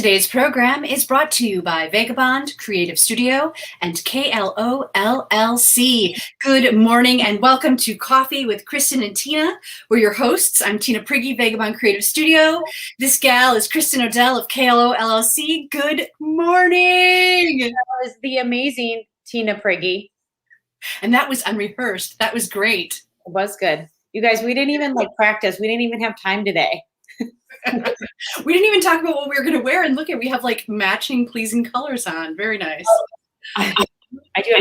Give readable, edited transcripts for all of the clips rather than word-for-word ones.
Today's program is brought to you by Vagabond Creative Studio and KLO LLC. Good morning and welcome to Coffee with Kristin and Tina. We're your hosts. I'm Tina Prigge, Vagabond Creative Studio. This gal is Kristen Odell of KLO LLC. Good morning. That was the amazing Tina Prigge. And that was unrehearsed. That was great. It was good. You guys, we didn't even practice. We didn't even have time today. We didn't even talk about what we were going to wear, and look at, we have like matching pleasing colors on. Very nice. I do.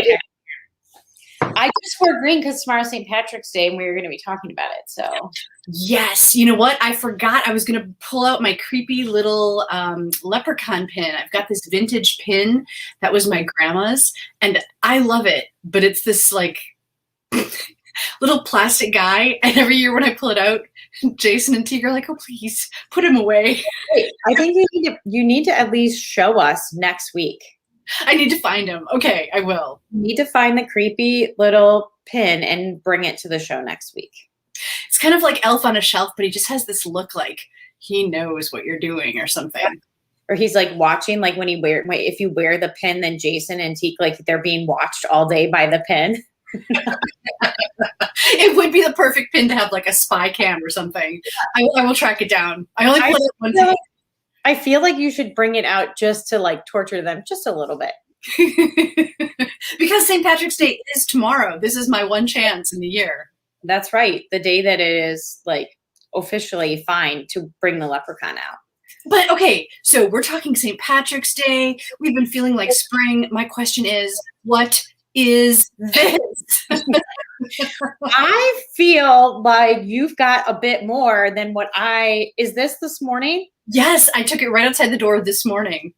I just wore green because tomorrow's St. Patrick's Day and we were going to be talking about it. So yes, you know what? I forgot I was going to pull out my creepy little leprechaun pin. I've got this vintage pin that was my grandma's, and I love it. But it's this like little plastic guy, and every year when I pull it out, Jason and Teague are like, "Oh, please put him away." I think you need to at least show us next week. I need to find him. Okay, I will. You need to find the creepy little pin and bring it to the show next week. It's kind of like Elf on a Shelf, but he just has this look like he knows what you're doing or something. Yeah. Or he's like watching, like when if you wear the pin, then Jason and Teague, like they're being watched all day by the pin. It would be the perfect pin to have like a spy cam or something. I will track it down. I only put it one time. I feel like you should bring it out just to like torture them just a little bit. Because St. Patrick's Day is tomorrow. This is my one chance in the year. That's right. The day that it is like officially fine to bring the leprechaun out. But okay, so we're talking St. Patrick's Day. We've been feeling like spring. My question is, what is this? I feel like you've got a bit more than what is this morning? Yes, I took it right outside the door this morning.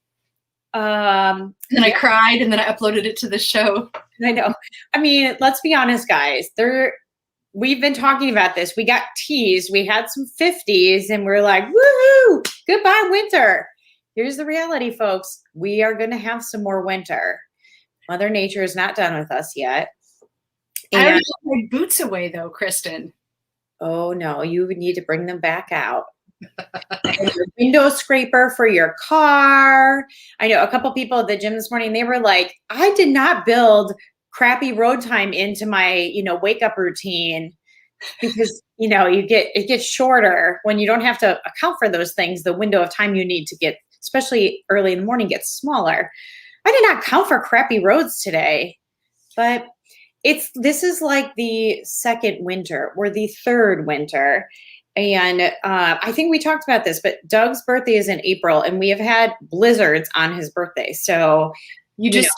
And then I cried and then I uploaded it to the show. I know. I mean, let's be honest, guys. We've been talking about this. We got teased. We had some 50s and we're like, woohoo, goodbye winter. Here's the reality, folks. We are going to have some more winter. Mother Nature is not done with us yet. And I put my boots away though, Kristen. Oh no, you need to bring them back out. And your window scraper for your car. I know a couple people at the gym this morning, they were like, I did not build crappy road time into my, wake up routine because, it gets shorter when you don't have to account for those things. The window of time you need to get, especially early in the morning, gets smaller. I did not count for crappy roads today, but this is like the second winter or the third winter. And I think we talked about this, but Doug's birthday is in April and we have had blizzards on his birthday. So you just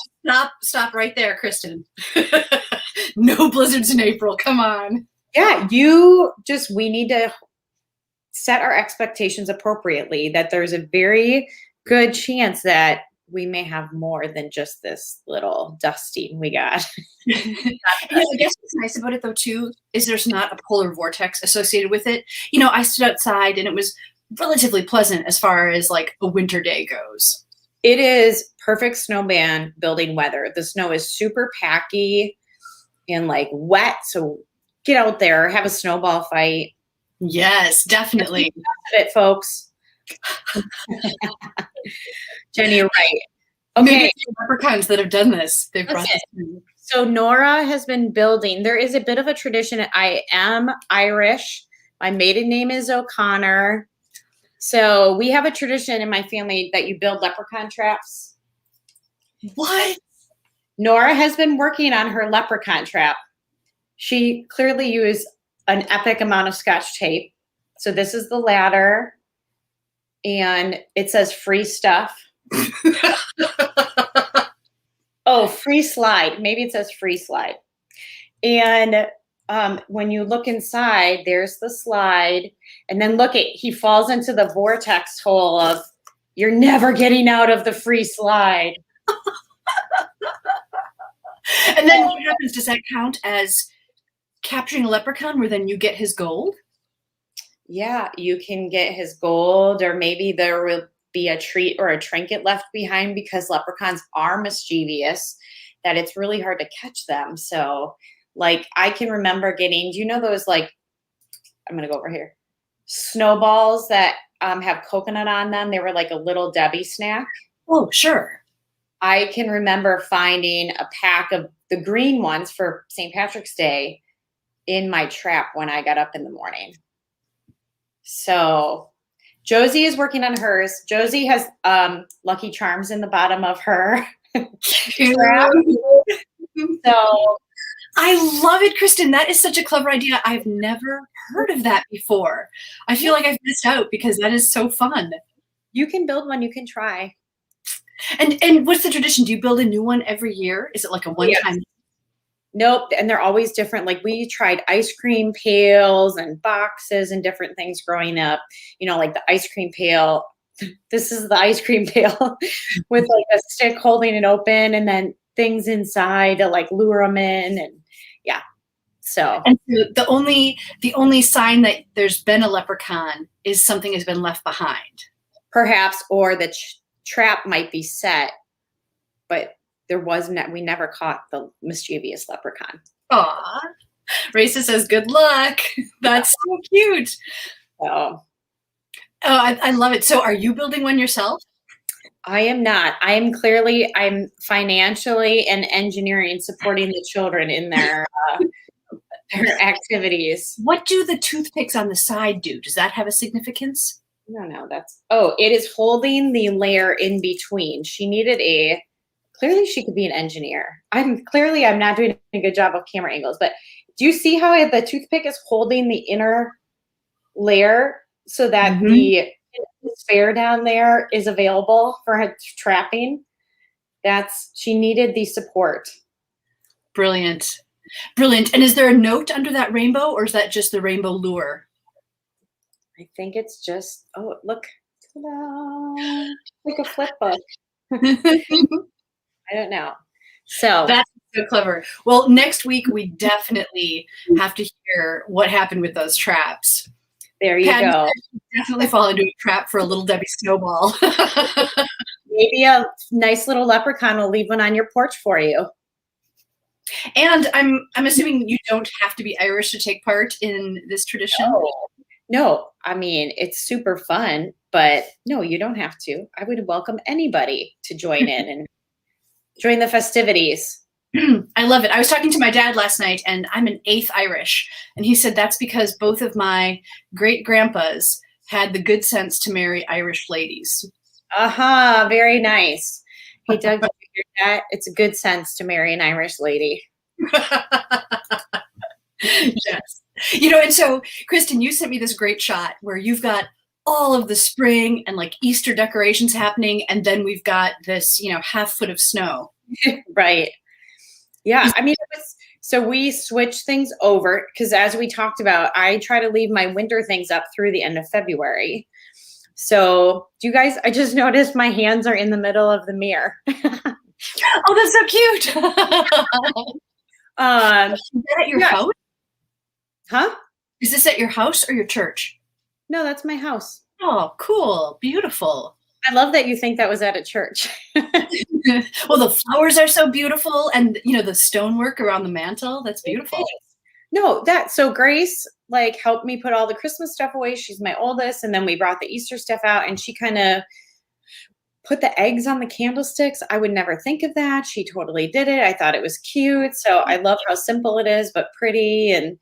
stop right there, Kristen. No blizzards in April. Come on. Yeah, we need to set our expectations appropriately, that there's a very good chance that we may have more than just this little dusting we got. I guess what's nice about it though too is there's not a polar vortex associated with it. I stood outside and it was relatively pleasant as far as like a winter day goes. It is perfect snowman building weather. The snow is super packy and like wet, so get out there, have a snowball fight. Yes, definitely. It, folks. Jenny, you're right. Okay. Maybe it's the leprechauns that have done this. They've brought this in. So Nora has been building. There is a bit of a tradition. I am Irish. My maiden name is O'Connor. So we have a tradition in my family that you build leprechaun traps. What? Nora has been working on her leprechaun trap. She clearly used an epic amount of Scotch tape. So this is the ladder. And it says free stuff. Oh, free slide. Maybe it says free slide. And when you look inside, there's the slide. And then he falls into the vortex hole of you're never getting out of the free slide. And then what happens? Does that count as capturing a leprechaun where then you get his gold? Yeah, you can get his gold, or maybe there will be a treat or a trinket left behind because leprechauns are mischievous, that it's really hard to catch them. So like I can remember getting, do you know those like, I'm going to go over here, snowballs that have coconut on them. They were like a little Debbie snack. Oh, sure. I can remember finding a pack of the green ones for St. Patrick's Day in my trap when I got up in the morning. So Josie is working on hers. Josie has Lucky Charms in the bottom of her trap. So I love it, Kristin. That is such a clever idea. I've never heard of that before. I feel like I've missed out because that is so fun. you can build one, you can try. And what's the tradition? Do you build a new one every year? Is it like a one-time? Yes. Nope. And they're always different. Like we tried ice cream pails and boxes and different things growing up, like the ice cream pail. This is the ice cream pail with like a stick holding it open and then things inside to like lure them in. And yeah. So And so the only sign that there's been a leprechaun is something has been left behind. perhaps, or the trap might be set, but we never caught the mischievous leprechaun. Aw. Raisa says, good luck. That's so cute. So Oh, I love it. So are you building one yourself? I am not. I'm financially and engineering supporting the children in their activities. What do the toothpicks on the side do? Does that have a significance? No, it is holding the layer in between. Clearly she could be an engineer. I'm not doing a good job of camera angles, but do you see how the toothpick is holding the inner layer so that the spare down there is available for her trapping? She needed the support. Brilliant. Brilliant. And is there a note under that rainbow, or is that just the rainbow lure? I think it's just, look, ta-da, like a flip book. I don't know. So that's so clever. Well, next week we definitely have to hear what happened with those traps. There you go. Definitely fall into a trap for a little Debbie Snowball. Maybe a nice little leprechaun will leave one on your porch for you. And I'm assuming you don't have to be Irish to take part in this tradition. No, I mean, it's super fun, but no, you don't have to. I would welcome anybody to join in and join the festivities. I love it. I was talking to my dad last night, and I'm an 8th Irish, and he said that's because both of my great grandpas had the good sense to marry Irish ladies. Very nice. Hey, Doug, did you hear that? It's a good sense to marry an Irish lady. Yes. And so, Kristin, you sent me this great shot where you've got all of the spring and like Easter decorations happening, and then we've got this, half foot of snow. Right. Yeah. I mean, so we switch things over because, as we talked about, I try to leave my winter things up through the end of February. So I just noticed my hands are in the middle of the mirror. Oh, that's so cute. Is that at your house? Huh? Is this at your house or your church? No, that's my house. Oh, cool. Beautiful. I love that you think that was at a church. Well, the flowers are so beautiful, and the stonework around the mantle, that's beautiful. No, so Grace helped me put all the Christmas stuff away. She's my oldest, and then we brought the Easter stuff out, and she kind of put the eggs on the candlesticks. I would never think of that. She totally did it. I thought it was cute. So I love how simple it is, but pretty. And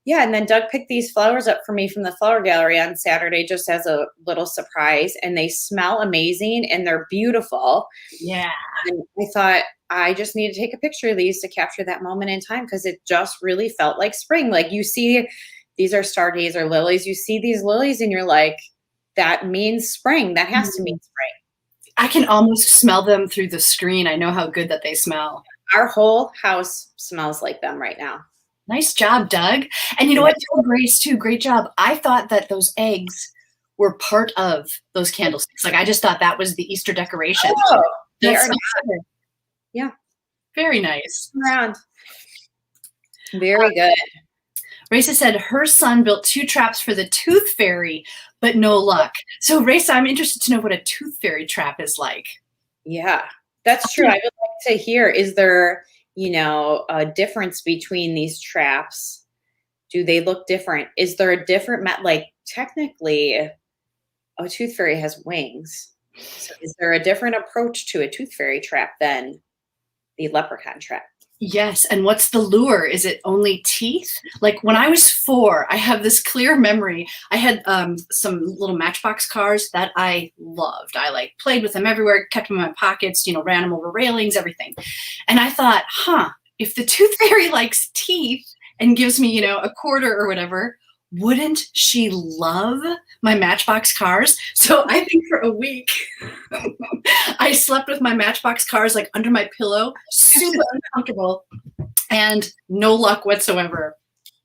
yeah, and then Doug picked these flowers up for me from the flower gallery on Saturday just as a little surprise, and they smell amazing and they're beautiful. Yeah. And I thought I just need to take a picture of these to capture that moment in time because it just really felt like spring. Like you see, these are stargazer lilies. You see these lilies and you're like, that means spring. That has to mean spring. I can almost smell them through the screen. I know how good that they smell. Our whole house smells like them right now. Nice job, Doug. And you know what? Grace, too. Great job. I thought that those eggs were part of those candlesticks. I just thought that was the Easter decoration. Oh, they are. Yeah. Very nice. Around. Very good. Raisa said her son built 2 traps for the tooth fairy, but no luck. So, Raisa, I'm interested to know what a tooth fairy trap is like. Yeah, that's true. I would like to hear, is there a difference between these traps? Do they look different? Is there a different technically Oh, tooth fairy has wings. So is there a different approach to a tooth fairy trap than the leprechaun trap? Yes, and what's the lure? Is it only teeth? Like when I was 4, I have this clear memory. I had some little Matchbox cars that I loved. I like played with them everywhere, kept them in my pockets, ran them over railings, everything. And I thought, if the tooth fairy likes teeth and gives me, a quarter or whatever, wouldn't she love my Matchbox cars? So I think for a week, I slept with my Matchbox cars like under my pillow, super uncomfortable, and no luck whatsoever.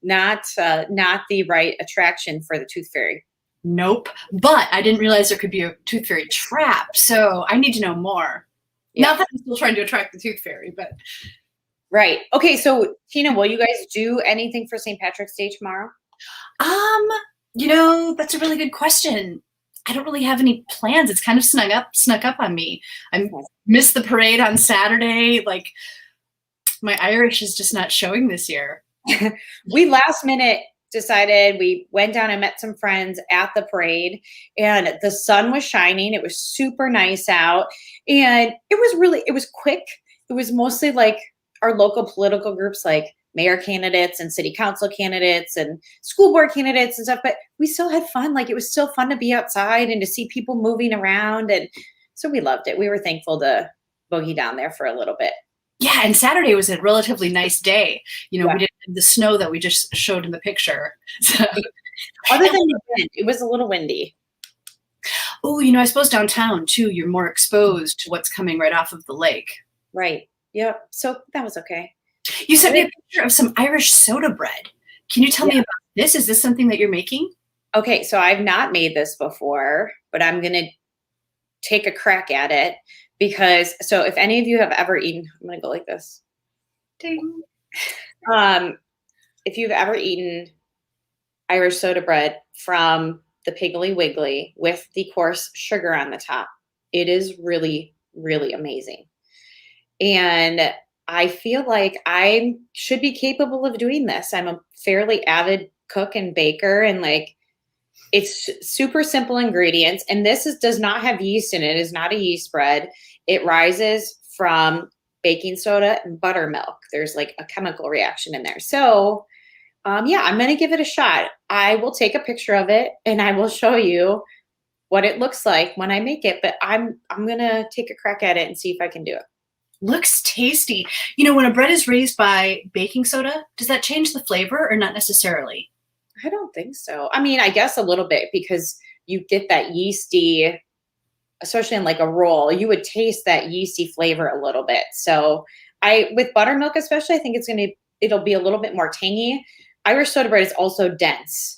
Not the right attraction for the tooth fairy. Nope. But I didn't realize there could be a tooth fairy trap, so I need to know more. Yeah. Not that I'm still trying to attract the tooth fairy, but. Right. Okay, so Tina, will you guys do anything for St. Patrick's Day tomorrow? That's a really good question. I don't really have any plans. It's kind of snuck up on me. I missed the parade on Saturday. Like my Irish is just not showing this year. We last minute decided, we went down and met some friends at the parade, and the sun was shining. It was super nice out, and it was quick. It was mostly like our local political groups, like mayor candidates and city council candidates and school board candidates and stuff, but we still had fun. Like it was still fun to be outside and to see people moving around. And so we loved it. We were thankful to boogie down there for a little bit. Yeah, and Saturday was a relatively nice day. We didn't have the snow that we just showed in the picture. So. Other than the wind, it was a little windy. Oh, I suppose downtown too, you're more exposed to what's coming right off of the lake. Right. Yep. So that was okay. You sent me a picture of some Irish soda bread. Can you tell me about this? Is this something that you're making? Okay, so I've not made this before, but I'm going to take a crack at it because, so if any of you have ever eaten, I'm going to go like this. Ding. If you've ever eaten Irish soda bread from the Piggly Wiggly with the coarse sugar on the top, it is really, really amazing. And I feel like I should be capable of doing this. I'm a fairly avid cook and baker, and like it's super simple ingredients. And this does not have yeast in it. It is not a yeast bread. It rises from baking soda and buttermilk. There's like a chemical reaction in there. So I'm going to give it a shot. I will take a picture of it and I will show you what it looks like when I make it. But I'm going to take a crack at it and see if I can do it. Looks tasty. When a bread is raised by baking soda, does that change the flavor or not necessarily? I don't think so. I mean, I guess a little bit because you get that yeasty, especially in like a roll, you would taste that yeasty flavor a little bit. So with buttermilk especially, I think it'll be a little bit more tangy. Irish soda bread is also denser.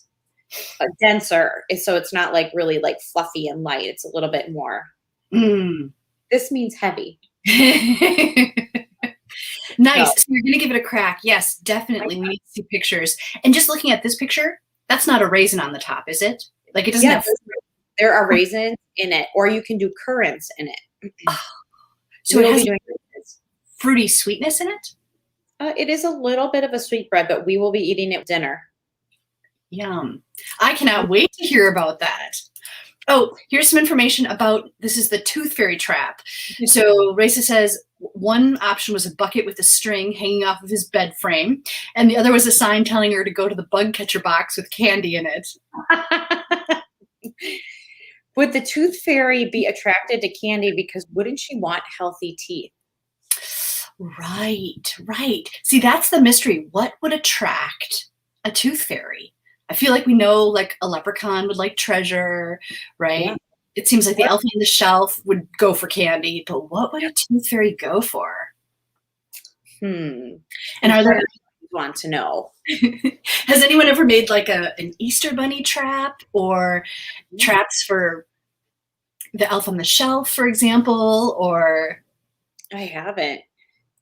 So it's not like really like fluffy and light. It's a little bit more. This means heavy. Nice. So you're going to give it a crack. Yes, definitely. We need to see pictures. And just looking at this picture, that's not a raisin on the top, is it? Like it doesn't have. There are raisins in it, or you can do currants in it. So it has fruity sweetness in it? It is a little bit of a sweet bread, but we will be eating it dinner. Yum. I cannot wait to hear about that. Oh, here's some information about, this is the tooth fairy trap. So Raisa says one option was a bucket with a string hanging off of his bed frame, and the other was a sign telling her to go to the bug catcher box with candy in it. Would the tooth fairy be attracted to candy because wouldn't she want healthy teeth? Right. See, that's the mystery. What would attract a tooth fairy? I feel like we know like a leprechaun would like treasure, right? Yeah. It seems like the elf on the shelf would go for candy, but what would a tooth fairy go for? And are there want to know? Has anyone ever made like an Easter bunny trap or traps for the elf on the shelf, for example? Or I haven't.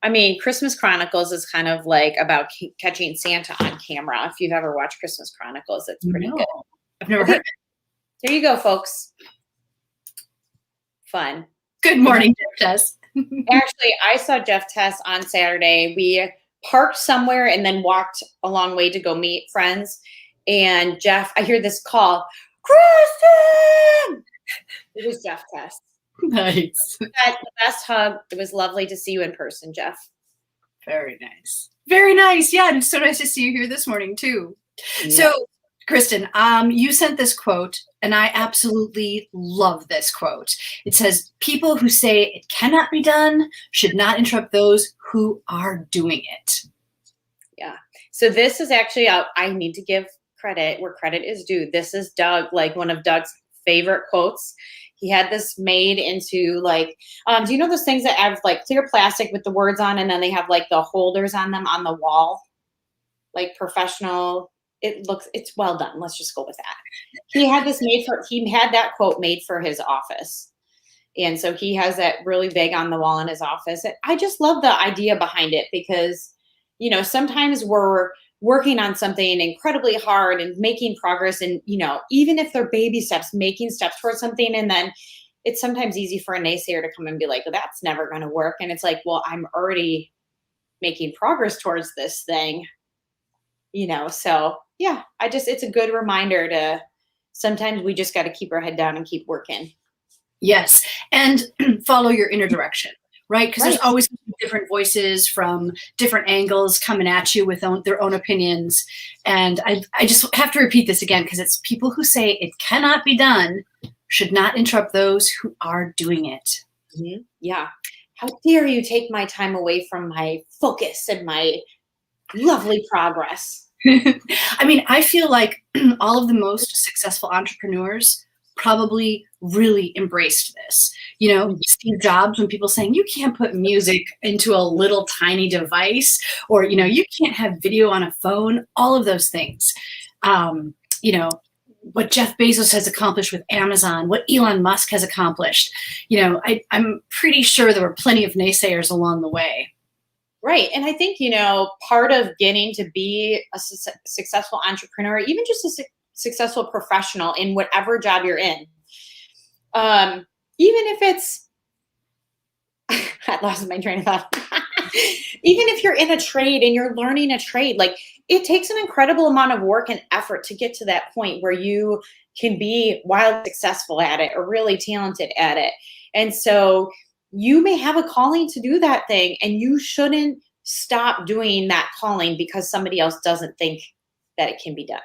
I mean, Christmas Chronicles is kind of like about catching Santa on camera. If you've ever watched Christmas Chronicles, it's pretty good. I've never heard of it. There you go, folks. Fun. Good morning, Jeff Tess. Actually, I saw Jeff Tess on Saturday. We parked somewhere and then walked a long way to go meet friends. And Jeff, I hear this call, Kristin! It was Jeff Tess. Nice. Had the best hug. It was lovely to see you in person, Jeff. Very nice. Very nice. Yeah, and it's so nice to see you here this morning too. Yeah. So, Kristin, you sent this quote, and I absolutely love this quote. It says, "People who say it cannot be done should not interrupt those who are doing it." Yeah. So this is actually, I need to give credit where credit is due. This is Doug, like one of Doug's favorite quotes. He had this made into like, do you know those things that have like clear plastic with the words on, and then they have like the holders on them on the wall, like professional. It's well done. Let's just go with that. He had that quote made for his office. And so he has that really big on the wall in his office. I just love the idea behind it because, sometimes we're working on something incredibly hard and making progress, and, even if they're baby steps, making steps towards something. And then it's sometimes easy for a naysayer to come and be like, well, that's never going to work. And it's like, well, I'm already making progress towards this thing, so yeah, it's a good reminder to sometimes we just got to keep our head down and keep working. Yes. And follow your inner direction, right? Because there's always different voices from different angles coming at you with their own opinions. And I just have to repeat this again, because it's people who say it cannot be done should not interrupt those who are doing it. Mm-hmm. Yeah. How dare you take my time away from my focus and my lovely progress? I mean, I feel like all of the most successful entrepreneurs probably really embraced this. Steve Jobs, when people saying you can't put music into a little tiny device, or, you can't have video on a phone, all of those things. What Jeff Bezos has accomplished with Amazon, what Elon Musk has accomplished, I'm pretty sure there were plenty of naysayers along the way. Right. And I think, part of getting to be a successful entrepreneur, even just a successful professional in whatever job you're in, even if it's, I lost my train of thought. Even if you're in a trade and you're learning a trade, like it takes an incredible amount of work and effort to get to that point where you can be wildly successful at it or really talented at it. And so you may have a calling to do that thing, and you shouldn't stop doing that calling because somebody else doesn't think that it can be done.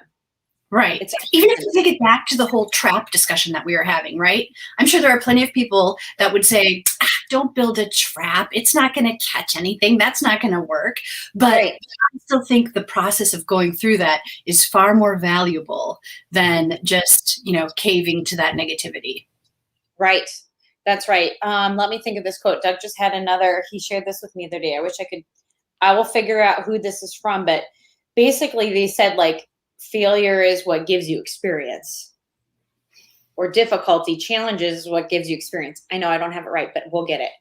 Right. Even if you take it back to the whole trap discussion that we were having, right? I'm sure there are plenty of people that would say, don't build a trap. It's not going to catch anything. That's not going to work. But I still think the process of going through that is far more valuable than just, caving to that negativity. Right. That's right. Let me think of this quote. Doug just had another, he shared this with me the other day. I will figure out who this is from, but basically they said like failure is what gives you experience, or difficulty, challenges is what gives you experience. I know I don't have it right, but we'll get it.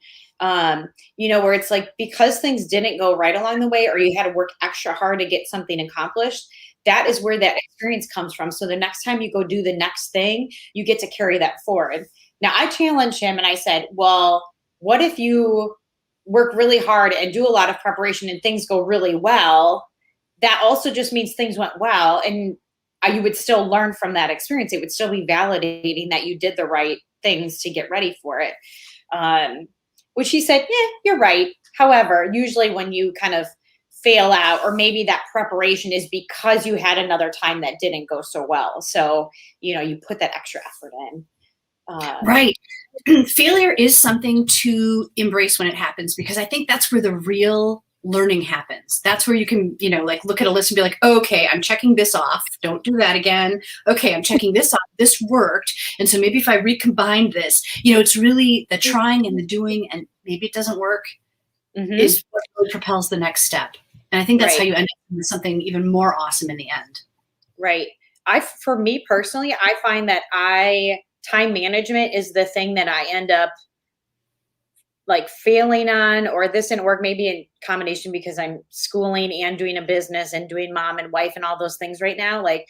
Where it's like, because things didn't go right along the way, or you had to work extra hard to get something accomplished, that is where that experience comes from. So the next time you go do the next thing, you get to carry that forward. Now, I challenged him and I said, well, what if you work really hard and do a lot of preparation and things go really well? That also just means things went well, and you would still learn from that experience. It would still be validating that you did the right things to get ready for it. Which he said, yeah, you're right. However, usually when you kind of fail out, or maybe that preparation is because you had another time that didn't go so well. So, you put that extra effort in. Right. Failure is something to embrace when it happens, because I think that's where the real learning happens. That's where you can, look at a list and be like, okay, I'm checking this off. Don't do that again. Okay, I'm checking this off. This worked. And so maybe if I recombine this, it's really the trying and the doing, and maybe it doesn't work, is what really propels the next step. And I think that's how you end up with something even more awesome in the end. Right. For me personally, I find that time management is the thing that I end up like failing on, or this didn't work, maybe in combination because I'm schooling and doing a business and doing mom and wife and all those things right now. Like,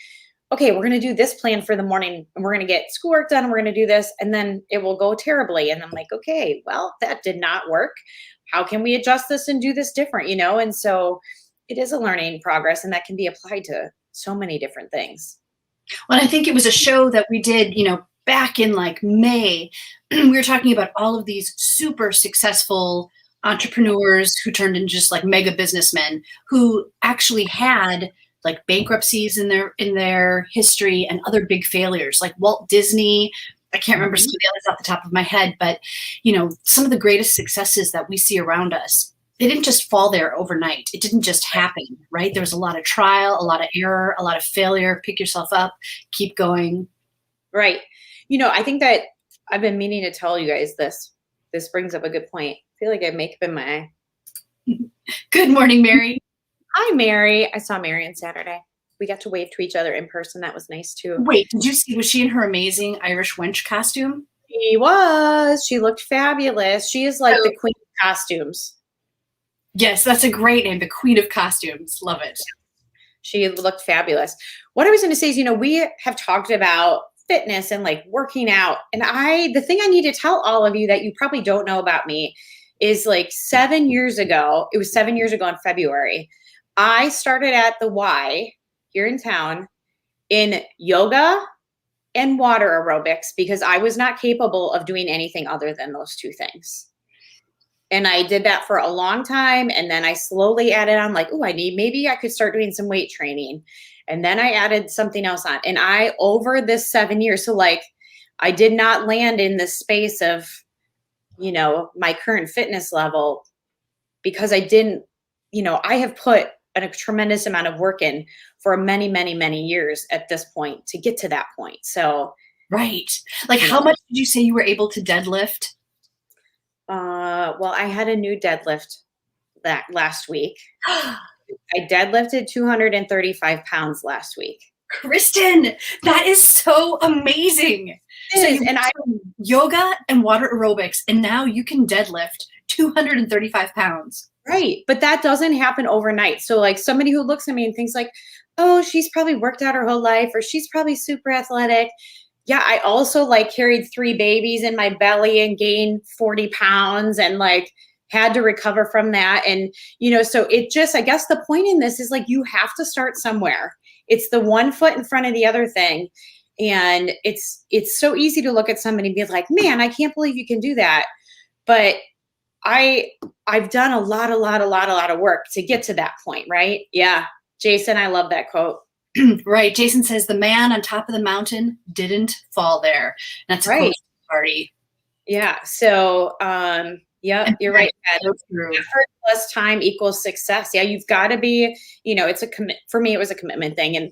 okay, we're going to do this plan for the morning and we're going to get schoolwork done and we're going to do this, and then it will go terribly. And I'm like, okay, well, that did not work. How can we adjust this and do this different, And so it is a learning progress, and that can be applied to so many different things. Well, I think it was a show that we did, back in like May, we were talking about all of these super successful entrepreneurs who turned into just like mega businessmen who actually had like bankruptcies in their history and other big failures, like Walt Disney. I can't remember some of the others off the top of my head, but some of the greatest successes that we see around us, they didn't just fall there overnight. It didn't just happen, right? There was a lot of trial, a lot of error, a lot of failure. Pick yourself up, keep going. Right. I think that I've been meaning to tell you guys this. This brings up a good point. I feel like I have makeup in my eye. Good morning, Mary. Hi, Mary. I saw Mary on Saturday. We got to wave to each other in person. That was nice too. Wait, did you see, was she in her amazing Irish wench costume? She was. She looked fabulous. She is like the queen of costumes. Yes, that's a great name. The queen of costumes. Love it. She looked fabulous. What I was going to say is, we have talked about fitness and like working out. And the thing I need to tell all of you that you probably don't know about me is like 7 years ago, it was 7 years ago in February, I started at the Y here in town in yoga and water aerobics because I was not capable of doing anything other than those two things. And I did that for a long time. And then I slowly added on like, maybe I could start doing some weight training. And then I added something else on. And over this 7 years, so like I did not land in the space of, my current fitness level because I didn't, I have put a tremendous amount of work in for many, many, many years at this point to get to that point. So, right. Like how much did you say you were able to deadlift? Well, I had a new deadlift that last week. I deadlifted 235 pounds last week. Kristin, that is so amazing. And I yoga and water aerobics, and now you can deadlift 235 pounds. Right. But that doesn't happen overnight. So like somebody who looks at me and thinks like, oh, she's probably worked out her whole life, or she's probably super athletic. Yeah, I also like carried 3 babies in my belly and gained 40 pounds and like had to recover from that. And, so it just, I guess the point in this is like, you have to start somewhere. It's the one foot in front of the other thing. And it's so easy to look at somebody and be like, man, I can't believe you can do that. But I've done a lot of work to get to that point. Right. Yeah. Jason, I love that quote. Right. Jason says the man on top of the mountain didn't fall there. That's right. Party. Yeah. So, yeah, you're right. Effort plus time equals success. Yeah. You've got to be, it's for me, it was a commitment thing, and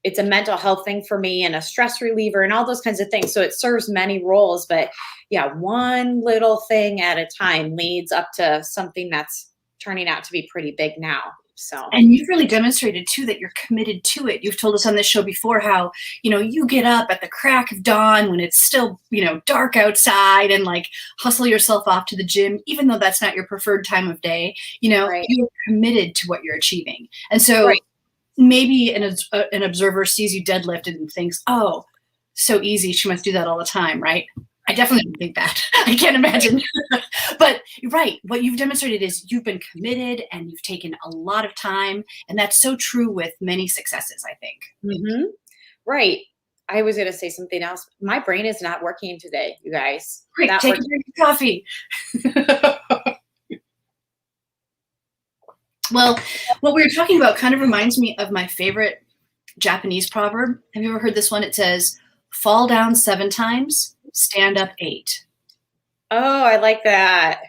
it's a mental health thing for me and a stress reliever and all those kinds of things. So it serves many roles, but yeah, one little thing at a time leads up to something that's turning out to be pretty big now. So, and you've really demonstrated too that you're committed to it. You've told us on this show before how, you get up at the crack of dawn when it's still, dark outside and like hustle yourself off to the gym, even though that's not your preferred time of day. Right. You're committed to what you're achieving. And so right. Maybe an observer sees you deadlift and thinks, oh, so easy. She must do that all the time. Right. I definitely don't think that. I can't imagine. But you're right. What you've demonstrated is you've been committed and you've taken a lot of time. And that's so true with many successes, I think. Mm-hmm. Right. I was going to say something else. My brain is not working today, you guys. Great. Take a drink of coffee. Well, what we were talking about kind of reminds me of my favorite Japanese proverb. Have you ever heard this one? It says, fall down 7 times, stand up 8. Oh, I like that.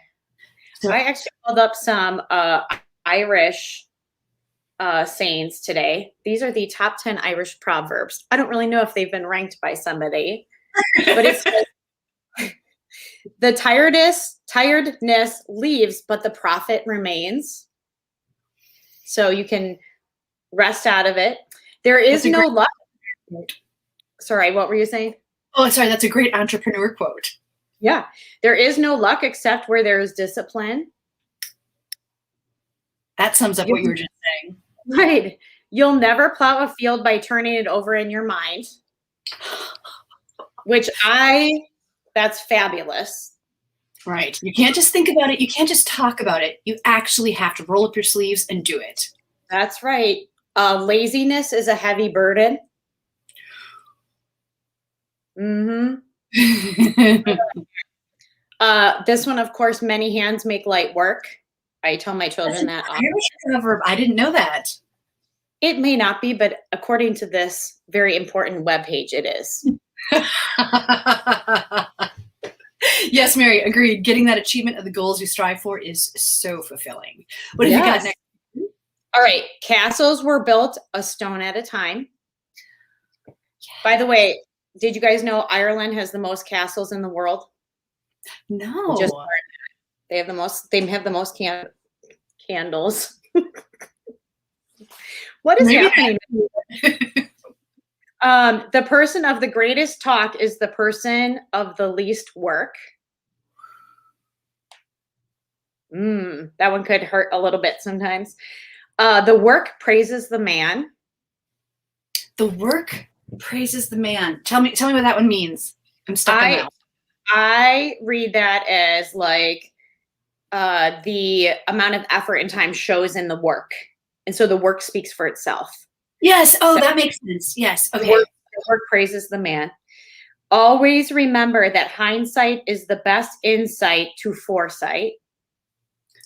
So I actually pulled up some Irish sayings today. These are the top 10 Irish proverbs. I don't really know if they've been ranked by somebody, but it's like, the tiredness leaves, but the profit remains. So you can rest out of it. There is no luck. Sorry, what were you saying? Oh, sorry. That's a great entrepreneur quote. Yeah. There is no luck except where there is discipline. That sums up what you were just saying. Right. You'll never plow a field by turning it over in your mind, that's fabulous. Right. You can't just think about it. You can't just talk about it. You actually have to roll up your sleeves and do it. That's right. Laziness is a heavy burden. Mm-hmm. This one, of course, many hands make light work. I tell my children that often. Irish proverb. I didn't know that. It may not be, but according to this very important webpage, it is. Yes, Mary, agreed. Getting that achievement of the goals you strive for is so fulfilling. What have you got next? All right. Castles were built a stone at a time. By the way, did you guys know Ireland has the most castles in the world? No. They have the most candles. What is happening? The person of the greatest talk is the person of the least work. That one could hurt a little bit sometimes. The work praises the man. The work praises the man. Tell me what that one means. I'm stuck on that. I read that as like the amount of effort and time shows in the work. And so the work speaks for itself. Yes. Oh, that makes sense. Yes. Okay. The work praises the man. Always remember that hindsight is the best insight to foresight.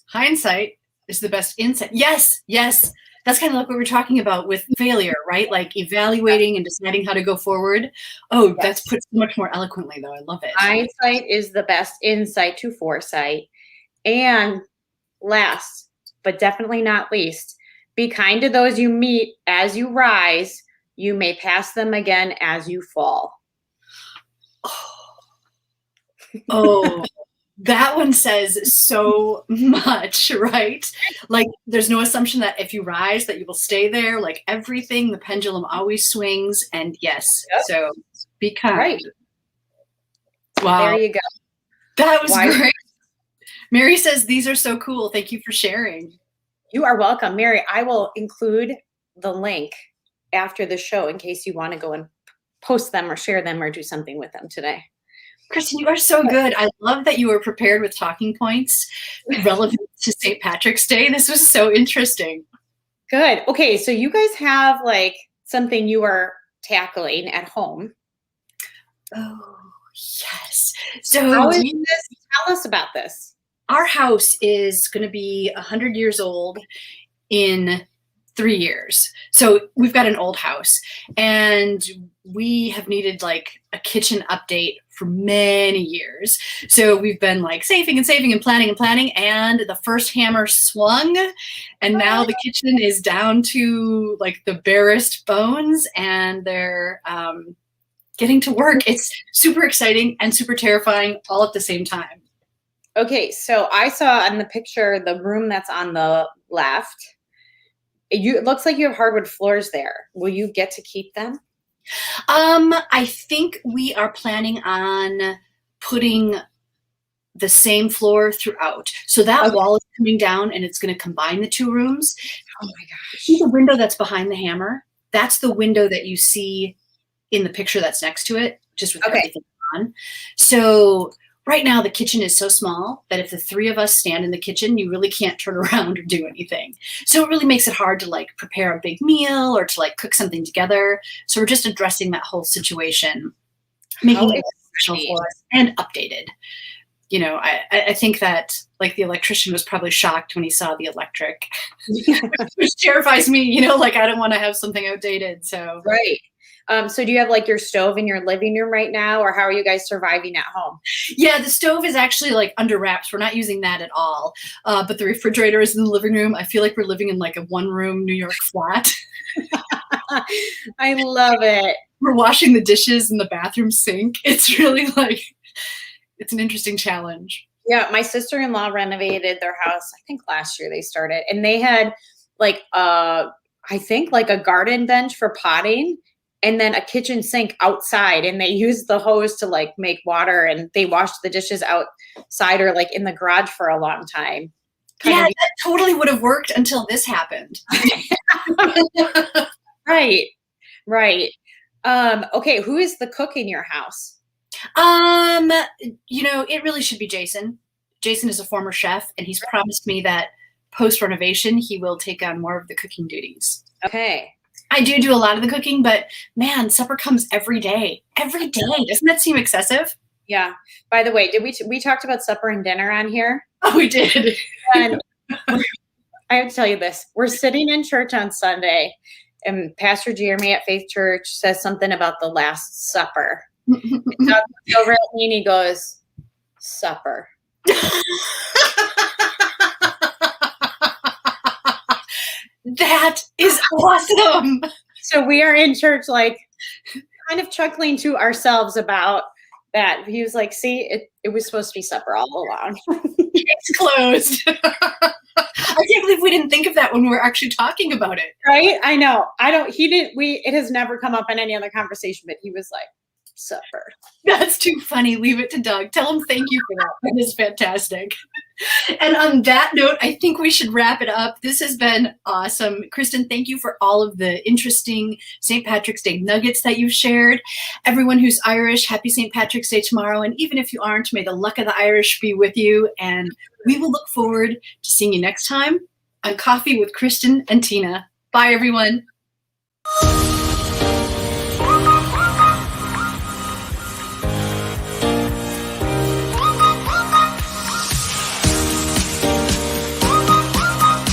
Hindsight is the best insight. Yes. Yes. That's kind of like what we're talking about with failure, right? Like evaluating and deciding how to go forward. Oh, that's put so much more eloquently, though. I love it. Hindsight is the best insight to foresight. And last, but definitely not least, be kind to those you meet as you rise. You may pass them again as you fall. Oh, that one says so much, right? Like there's no assumption that if you rise that you will stay there. Like everything, the pendulum always swings. And yes, so be kind. Right. Wow. There you go. That was great. Mary says, these are so cool. Thank you for sharing. You are welcome, Mary. I will include the link after the show in case you want to go and post them or share them or do something with them today. Kristin, you are so good. I love that you were prepared with talking points relevant to St. Patrick's Day. This was so interesting. Good. Okay, so you guys have like something you are tackling at home. Oh, yes. So how is this? Tell us about this. Our house is going to be 100 years old in 3 years. So we've got an old house and we have needed like a kitchen update for many years. So we've been like saving and planning. And the first hammer swung and now the kitchen is down to like the barest bones and they're getting to work. It's super exciting and super terrifying all at the same time. Okay, so I saw in the picture the room that's on the left. It looks like you have hardwood floors there. Will you get to keep them? I think we are planning on putting the same floor throughout. So that wall is coming down and it's going to combine the two rooms. Oh my gosh. See the window that's behind the hammer? That's the window that you see in the picture that's next to it, just with everything on. So right now, the kitchen is so small that if the three of us stand in the kitchen, you really can't turn around or do anything. So it really makes it hard to like prepare a big meal or to like cook something together. So we're just addressing that whole situation, making it professional for us and updated. You know, I think that like the electrician was probably shocked when he saw the electric, which terrifies me, you know, like I don't want to have something outdated. So right. So do you have like your stove in your living room right now, or how are you guys surviving at home? Yeah, the stove is actually like under wraps. We're not using that at all. But the refrigerator is in the living room. I feel like we're living in like a one-room New York flat. I love it. We're washing the dishes in the bathroom sink. It's really like, it's an interesting challenge. Yeah, my sister-in-law renovated their house, I think last year they started, and they had like I think like a garden bench for potting. And then a kitchen sink outside, and they used the hose to like make water, and they washed the dishes outside or like in the garage for a long time. That totally would have worked until this happened. Right. Okay, who is the cook in your house? You know, it really should be Jason. Jason is a former chef, and he's promised me that post renovation he will take on more of the cooking duties. Okay. I do a lot of the cooking, but man, supper comes every day. Every day. Doesn't that seem excessive? Yeah. By the way, did we talked about supper and dinner on here? Oh, we did. And I have to tell you this. We're sitting in church on Sunday, and Pastor Jeremy at Faith Church says something about the Last Supper. Doug looks over at me and he goes, supper. That is awesome. So we are in church, like, kind of chuckling to ourselves about that. He was like, see, it was supposed to be supper all along. It's closed. I can't believe we didn't think of that when we were actually talking about it. Right? I know. It has never come up in any other conversation, but he was like, supper. That's too funny. Leave it to Doug. Tell him thank you for that. That is fantastic. And on that note, I think we should wrap it up. This has been awesome. Kristin, thank you for all of the interesting St. Patrick's Day nuggets that you've shared. Everyone who's Irish, happy St. Patrick's Day tomorrow. And even if you aren't, may the luck of the Irish be with you. And we will look forward to seeing you next time on Coffee with Kristin and Tina. Bye, everyone.